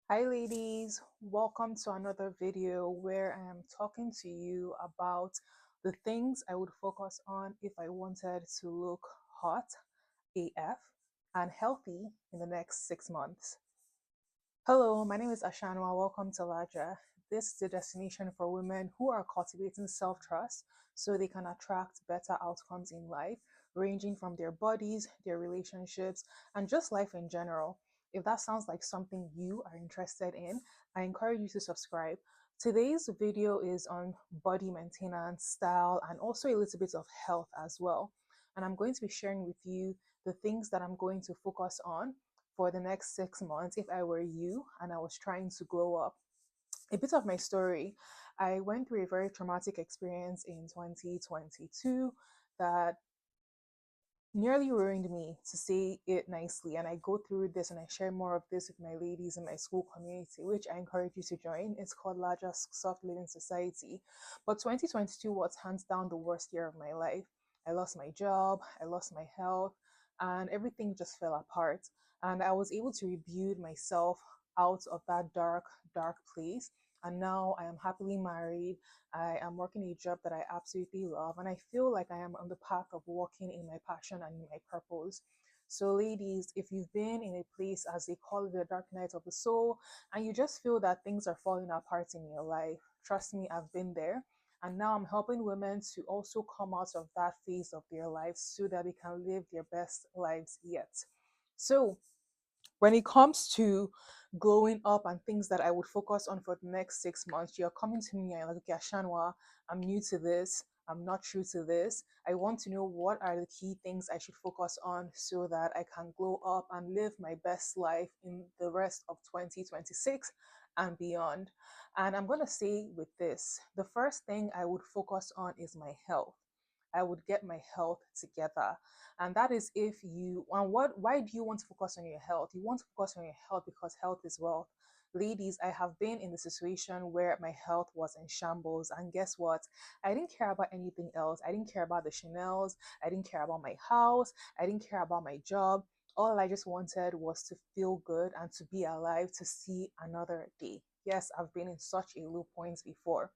Hi ladies, welcome to another video where I am talking to you about the things I would focus on if I wanted to look hot AF and healthy in the next 6 months. Hello, my name is Ashanwa. Welcome to LAJA. This is the destination for women who are cultivating self-trust so they can attract better outcomes in life, ranging from their bodies, their relationships, and just life in general. If that sounds like something you are interested in, I encourage you to subscribe. Today's video is on body maintenance, style, and also a little bit of health as well. And I'm going to be sharing with you the things that I'm going to focus on for the next 6 months if I were you and I was trying to glow up. A bit of my story: I went through a very traumatic experience in 2022 that nearly ruined me, to say it nicely. And I go through this and I share more of this with my ladies in my school community, which I encourage you to join. It's called LAJA Soft Living Society. But 2022 was hands down the worst year of my life. I lost my job, I lost my health, and everything just fell apart. And I was able to rebuild myself out of that dark place. And now I am happily married. I am working a job that I absolutely love, and I feel like I am on the path of walking in my passion and in my purpose. So, ladies, if you've been in a place, as they call it, the dark night of the soul, and you just feel that things are falling apart in your life, trust me, I've been there. And now I'm helping women to also come out of that phase of their lives so that they can live their best lives yet. So, when it comes to glowing up and things that I would focus on for the next 6 months, you're coming to me and you're like, okay, Ashanwa, I'm new to this. I'm not true to this. I want to know what are the key things I should focus on so that I can glow up and live my best life in the rest of 2026 and beyond. And I'm going to say with this, the first thing I would focus on is my health. I would get my health together. And that is if you, and what, why do you want to focus on your health? You want to focus on your health because health is wealth. Ladies, I have been in the situation where my health was in shambles, and guess what? I didn't care about anything else. I didn't care about the Chanels. I didn't care about my house. I didn't care about my job. All I just wanted was to feel good and to be alive to see another day. Yes, I've been in such a low point before.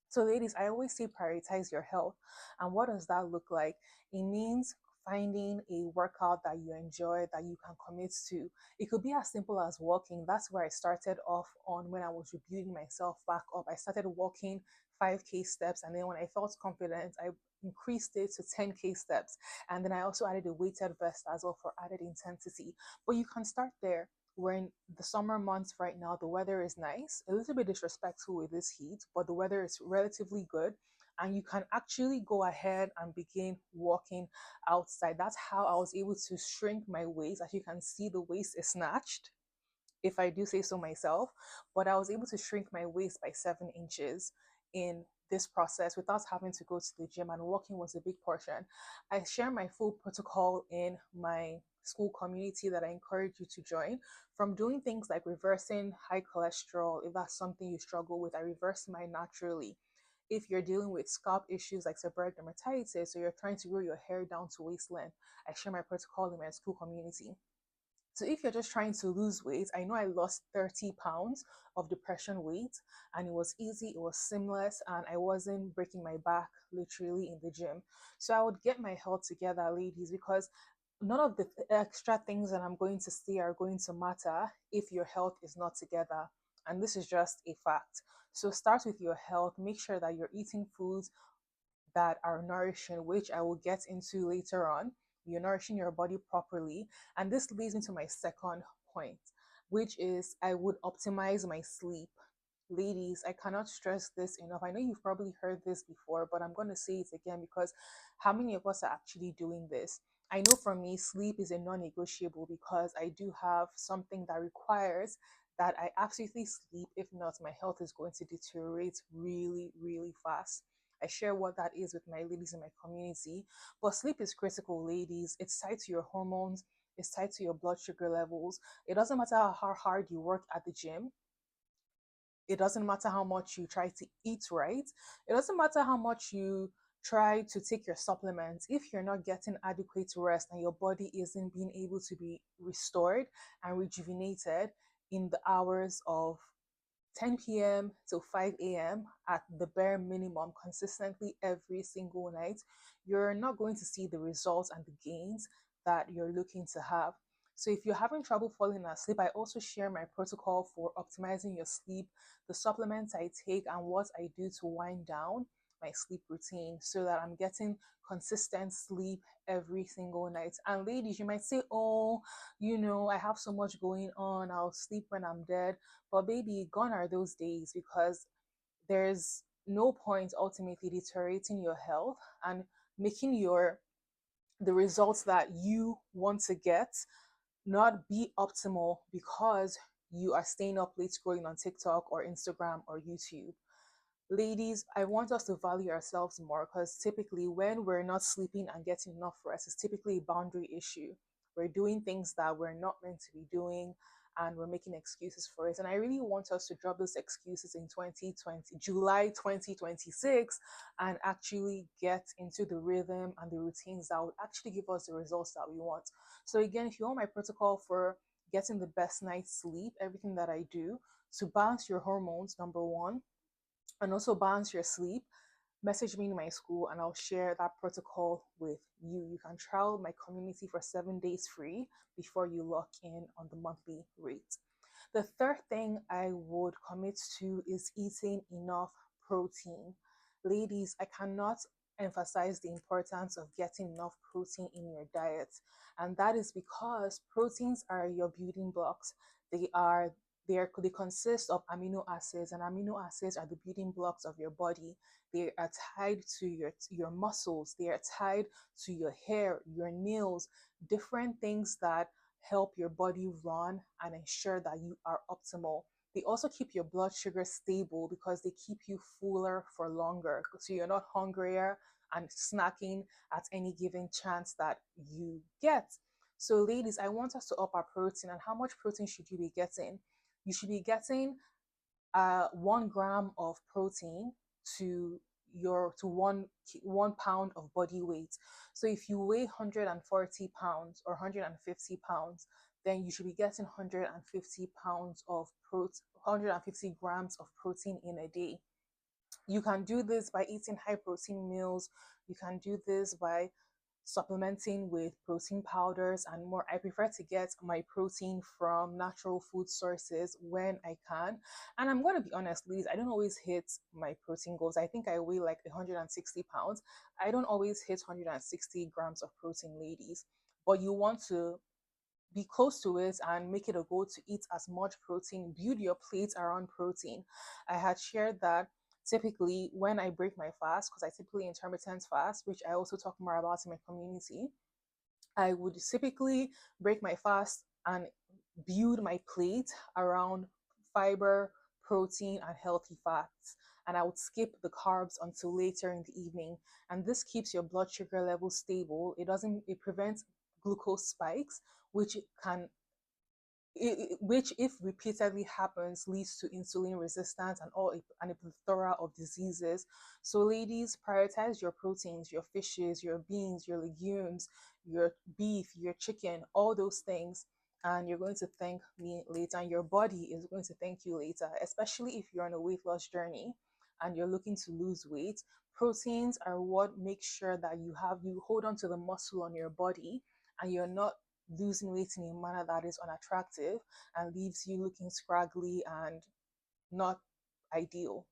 So, ladies, I always say prioritize your health. And what does that look like? It means finding a workout that you enjoy, that you can commit to. It could be as simple as walking. That's where I started off on when I was rebuilding myself back up. I started walking 5K steps, and then when I felt confident, I increased it to 10K steps. And then I also added a weighted vest as well for added intensity. But you can start there. We're in the summer months right now. The weather is nice, a little bit disrespectful with this heat, but the weather is relatively good. And you can actually go ahead and begin walking outside. That's how I was able to shrink my waist. As you can see, the waist is snatched, if I do say so myself. But I was able to shrink my waist by 7 inches in this process without having to go to the gym, and walking was a big portion. I share my full protocol in my school community that I encourage you to join. From doing things like reversing high cholesterol, if that's something you struggle with, I reverse mine naturally. If you're dealing with scalp issues like seborrheic dermatitis, or you're trying to grow your hair down to waist length, I share my protocol in my school community. So if you're just trying to lose weight, I know I lost 30 pounds of depression weight, and it was easy, it was seamless, and I wasn't breaking my back literally in the gym. So I would get my health together, ladies, because none of the extra things that I'm going to say are going to matter if your health is not together. And this is just a fact. So start with your health. Make sure that you're eating foods that are nourishing, which I will get into later on. You're nourishing your body properly. And this leads into my second point, which is I would optimize my sleep. Ladies, I cannot stress this enough. I know you've probably heard this before, but I'm going to say it again because how many of us are actually doing this? I know for me, sleep is a non negotiable because I do have something that requires that I absolutely sleep. If not, my health is going to deteriorate really, really fast. I share what that is with my ladies in my community. But sleep is critical, ladies. It's tied to your hormones, it's tied to your blood sugar levels. It doesn't matter how hard you work at the gym. It doesn't matter how much you try to eat right. It doesn't matter how much you try to take your supplements. If you're not getting adequate rest and your body isn't being able to be restored and rejuvenated, in the hours of 10 p.m. to 5 a.m. at the bare minimum consistently every single night, you're not going to see the results and the gains that you're looking to have. So, if you're having trouble falling asleep, I also share my protocol for optimizing your sleep, the supplements I take, and what I do to wind down my sleep routine so that I'm getting consistent sleep every single night. And ladies, you might say, oh, I have so much going on, I'll sleep when I'm dead. But baby, gone are those days, because there's no point ultimately deteriorating your health and making the results that you want to get not be optimal because you are staying up late scrolling on TikTok or Instagram or YouTube. Ladies, I want us to value ourselves more, because typically when we're not sleeping and getting enough rest, it's typically a boundary issue. We're doing things that we're not meant to be doing, and we're making excuses for it. And I really want us to drop those excuses in 2020, July 2026, and actually get into the rhythm and the routines that would actually give us the results that we want. So, again, if you want my protocol for getting the best night's sleep, everything that I do to balance your hormones, number one, and also balance your sleep, message me in my school and I'll share that protocol with you. You can trial my community for 7 days free before you lock in on the monthly rate. The third thing I would commit to is eating enough protein. Ladies, I cannot emphasize the importance of getting enough protein in your diet. And that is because proteins are your building blocks. They are they consist of amino acids, and amino acids are the building blocks of your body. They are tied to your muscles, they are tied to your hair, your nails, different things that help your body run and ensure that you are optimal. They also keep your blood sugar stable because they keep you fuller for longer. So you're not hungrier and snacking at any given chance that you get. So, ladies, I want us to up our protein. And how much protein should you be getting? You should be getting 1 gram of protein to one pound of body weight. So if you weigh 140 pounds or 150 pounds, then you should be getting 150 pounds of 150 grams of protein in a day. You can do this by eating high protein meals. You can do this by supplementing with protein powders and more. I prefer to get my protein from natural food sources when I can. And I'm going to be honest, ladies, I don't always hit my protein goals. I think I weigh like 160 pounds. I don't always hit 160 grams of protein, ladies. But you want to be close to it and make it a goal to eat as much protein, build your plate around protein. I had shared that typically when I break my fast, because I typically intermittent fast, which I also talk more about in my community, I would typically break my fast and build my plate around fiber, protein, and healthy fats. And I would skip the carbs until later in the evening. And this keeps your blood sugar level stable. It prevents glucose spikes, which can which, if repeatedly happens, leads to insulin resistance and a plethora of diseases. So, ladies, prioritize your proteins, your fishes, your beans, your legumes, your beef, your chicken, all those things. And you're going to thank me later, and your body is going to thank you later, especially if you're on a weight loss journey and you're looking to lose weight. Proteins are what makes sure that you hold on to the muscle on your body, and you're not losing weight in a manner that is unattractive and leaves you looking scraggly and not ideal.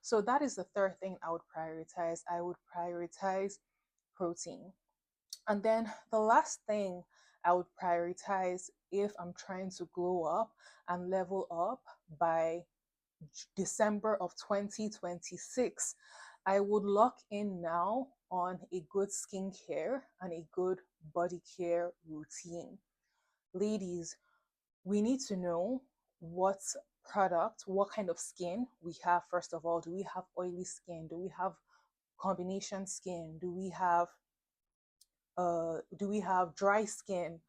So that is the third thing I would prioritize. I would prioritize protein. And then the last thing I would prioritize if I'm trying to glow up and level up by December of 2026, I would lock in now on a good skincare and a good body care routine. Ladies, we need to know what what kind of skin we have. First of all, do we have oily skin? Do we have combination skin? Do we have dry skin?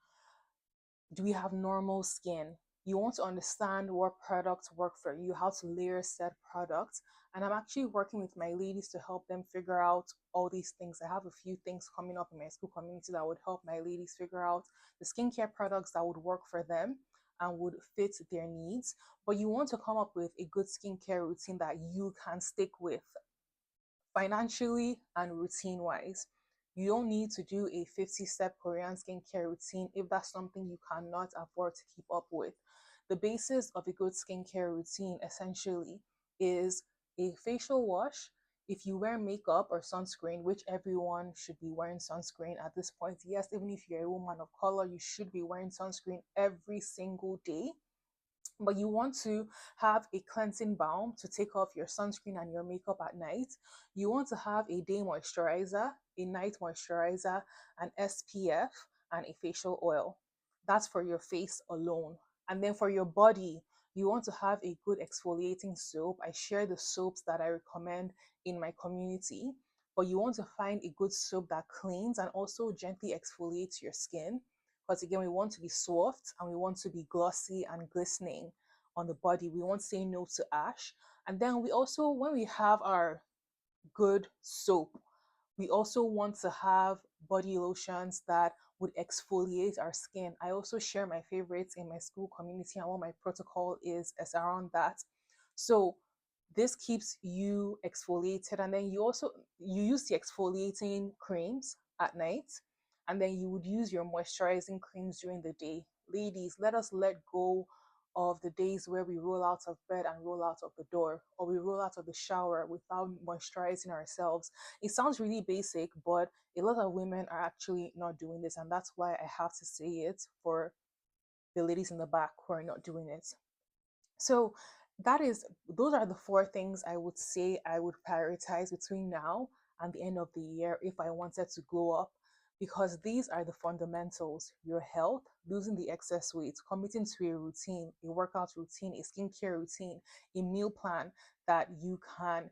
Do we have normal skin? You want to understand what products work for you, how to layer said products. And I'm actually working with my ladies to help them figure out all these things. I have a few things coming up in my school community that would help my ladies figure out the skincare products that would work for them and would fit their needs. But you want to come up with a good skincare routine that you can stick with financially and routine wise. You don't need to do a 50-step Korean skincare routine if that's something you cannot afford to keep up with. The basis of a good skincare routine essentially is a facial wash. If you wear makeup or sunscreen, which everyone should be wearing sunscreen at this point, yes, even if you're a woman of color, you should be wearing sunscreen every single day. But you want to have a cleansing balm to take off your sunscreen and your makeup at night. You want to have a day moisturizer, a night moisturizer, an SPF, and a facial oil. That's for your face alone. And then for your body, you want to have a good exfoliating soap. I share the soaps that I recommend in my community. But you want to find a good soap that cleans and also gently exfoliates your skin, because again, we want to be soft and we want to be glossy and glistening on the body. We won't say no to ash. And then we also, when we have our good soap, we also want to have body lotions that would exfoliate our skin. I also share my favorites in my school community and what my protocol is around that. So this keeps you exfoliated, and then you use the exfoliating creams at night, and then you would use your moisturizing creams during the day. Ladies, let us let go of the days where we roll out of bed and roll out of the door, or we roll out of the shower without moisturizing ourselves. It sounds really basic, but a lot of women are actually not doing this, and that's why I have to say it for the ladies in the back who are not doing it. So those are the four things I would say I would prioritize between now and the end of the year if I wanted to glow up, because these are the fundamentals: your health, losing the excess weight, committing to a routine, a workout routine, a skincare routine, a meal plan that you can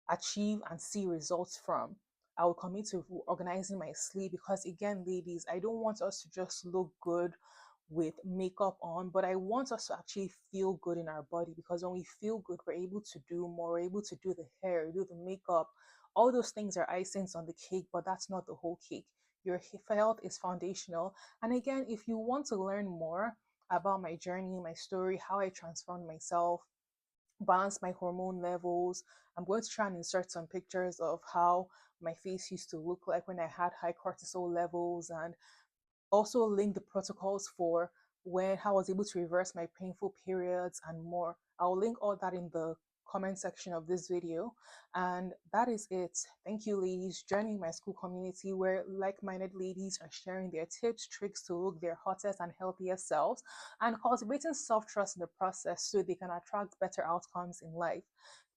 achieve and see results from. I will commit to organizing my sleep, because again, ladies, I don't want us to just look good with makeup on, but I want us to actually feel good in our body, because when we feel good, we're able to do more. We're able to do the hair, do the makeup. All those things are icings on the cake, but that's not the whole cake. Your health is foundational. And again, if you want to learn more about my journey, my story, how I transformed myself, balance my hormone levels. I'm going to try and insert some pictures of how my face used to look like when I had high cortisol levels, and also link the protocols for when how I was able to reverse my painful periods and more. I'll link all that in the comment section of this video. And that is it. Thank you, ladies. Joining my school community where like-minded ladies are sharing their tips, tricks to look their hottest and healthiest selves, and cultivating self-trust in the process so they can attract better outcomes in life.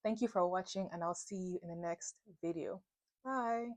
Thank you for watching, and I'll see you in the next video. Bye.